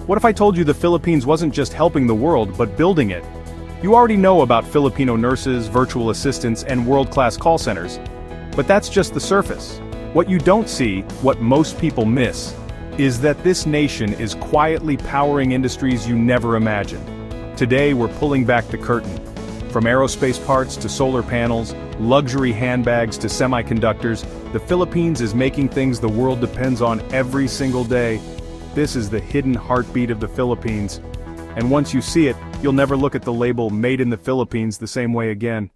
What if I told you the Philippines wasn't just helping the world but building it? You already know about Filipino nurses, virtual assistants, and world-class call centers. But that's just the surface. What you don't see, what most people miss, is that this nation is quietly powering industries you never imagined. Today we're pulling back the curtain. From aerospace parts to solar panels, luxury handbags to semiconductors, the Philippines is making things the world depends on every single day. This is the hidden heartbeat of the Philippines. And once you see it, you'll never look at the label "Made in the Philippines" the same way again.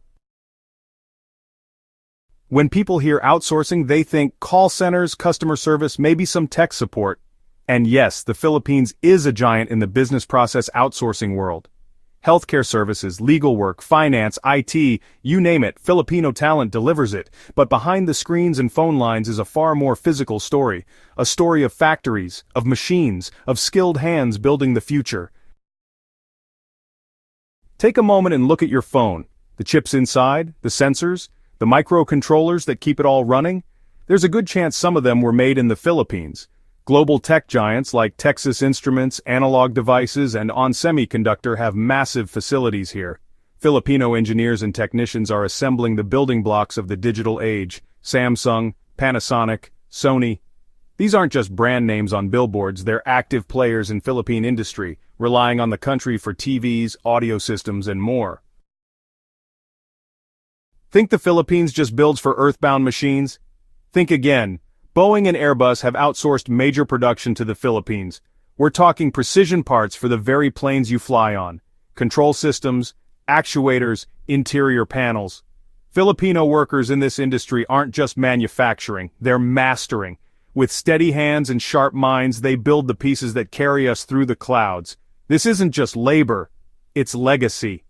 When people hear outsourcing, they think call centers, customer service, maybe some tech support. And yes, the Philippines is a giant in the business process outsourcing world. Healthcare services, legal work, finance, IT, you name it, Filipino talent delivers it. But behind the screens and phone lines is a far more physical story. A story of factories, of machines, of skilled hands building the future. Take a moment and look at your phone. The chips inside, the sensors, the microcontrollers that keep it all running. There's a good chance some of them were made in the Philippines. Global tech giants like Texas Instruments, Analog Devices, and ON Semiconductor have massive facilities here. Filipino engineers and technicians are assembling the building blocks of the digital age. Samsung, Panasonic, Sony. These aren't just brand names on billboards, they're active players in Philippine industry, relying on the country for TVs, audio systems, and more. Think the Philippines just builds for earthbound machines? Think again. Boeing and Airbus have outsourced major production to the Philippines. We're talking precision parts for the very planes you fly on. Control systems, actuators, interior panels. Filipino workers in this industry aren't just manufacturing, they're mastering. With steady hands and sharp minds, they build the pieces that carry us through the clouds. This isn't just labor, it's legacy.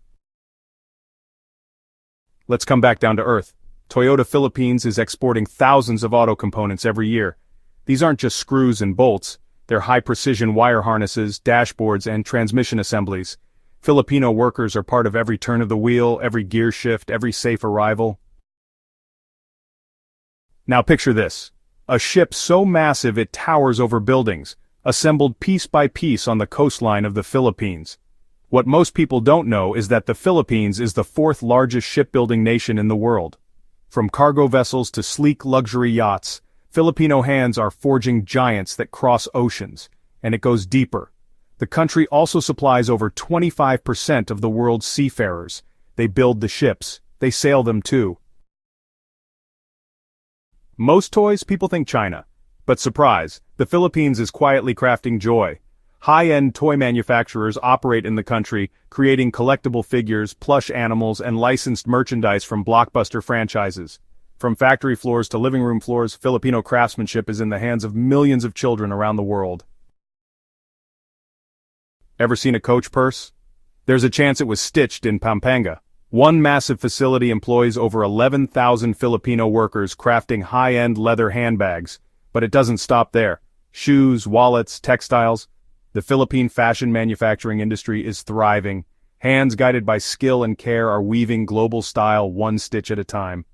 Let's come back down to earth. Toyota Philippines is exporting thousands of auto components every year. These aren't just screws and bolts, they're high-precision wire harnesses, dashboards, and transmission assemblies. Filipino workers are part of every turn of the wheel, every gear shift, every safe arrival. Now picture this. A ship so massive it towers over buildings, assembled piece by piece on the coastline of the Philippines. What most people don't know is that the Philippines is the fourth largest shipbuilding nation in the world. From cargo vessels to sleek luxury yachts, Filipino hands are forging giants that cross oceans, and it goes deeper. The country also supplies over 25% of the world's seafarers. They build the ships, they sail them too. Most toys, people think China. But surprise, the Philippines is quietly crafting joy. High-end toy manufacturers operate in the country, creating collectible figures, plush animals, and licensed merchandise from blockbuster franchises. From factory floors to living room floors, Filipino craftsmanship is in the hands of millions of children around the world. Ever seen a Coach purse? There's a chance it was stitched in Pampanga. One massive facility employs over 11,000 Filipino workers crafting high-end leather handbags. But it doesn't stop there. Shoes, wallets, textiles. The Philippine fashion manufacturing industry is thriving. Hands guided by skill and care are weaving global style one stitch at a time.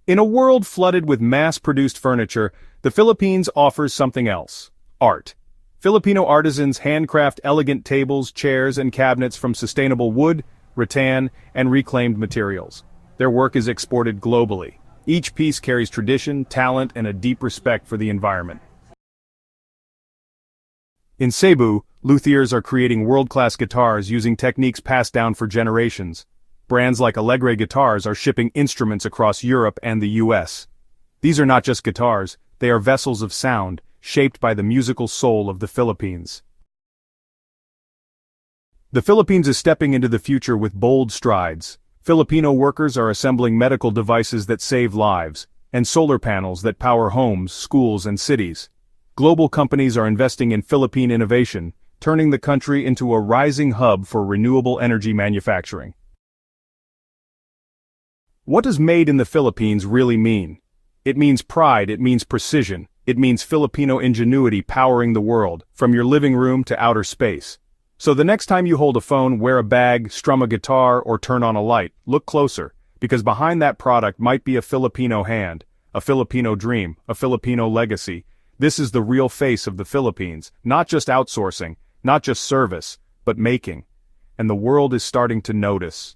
In a world flooded with mass-produced furniture, the Philippines offers something else: art. Filipino artisans handcraft elegant tables, chairs, and cabinets from sustainable wood, rattan, and reclaimed materials. Their work is exported globally. Each piece carries tradition, talent, and a deep respect for the environment. In Cebu, luthiers are creating world-class guitars using techniques passed down for generations. Brands like Alegre Guitars are shipping instruments across Europe and the US. These are not just guitars, they are vessels of sound, shaped by the musical soul of the Philippines. The Philippines is stepping into the future with bold strides. Filipino workers are assembling medical devices that save lives, and solar panels that power homes, schools, and cities. Global companies are investing in Philippine innovation, turning the country into a rising hub for renewable energy manufacturing. What does "made in the Philippines" really mean? It means pride, it means precision, it means Filipino ingenuity powering the world, from your living room to outer space. So the next time you hold a phone, wear a bag, strum a guitar, or turn on a light, look closer, because behind that product might be a Filipino hand, a Filipino dream, a Filipino legacy. This is the real face of the Philippines, not just outsourcing, not just service, but making. And the world is starting to notice.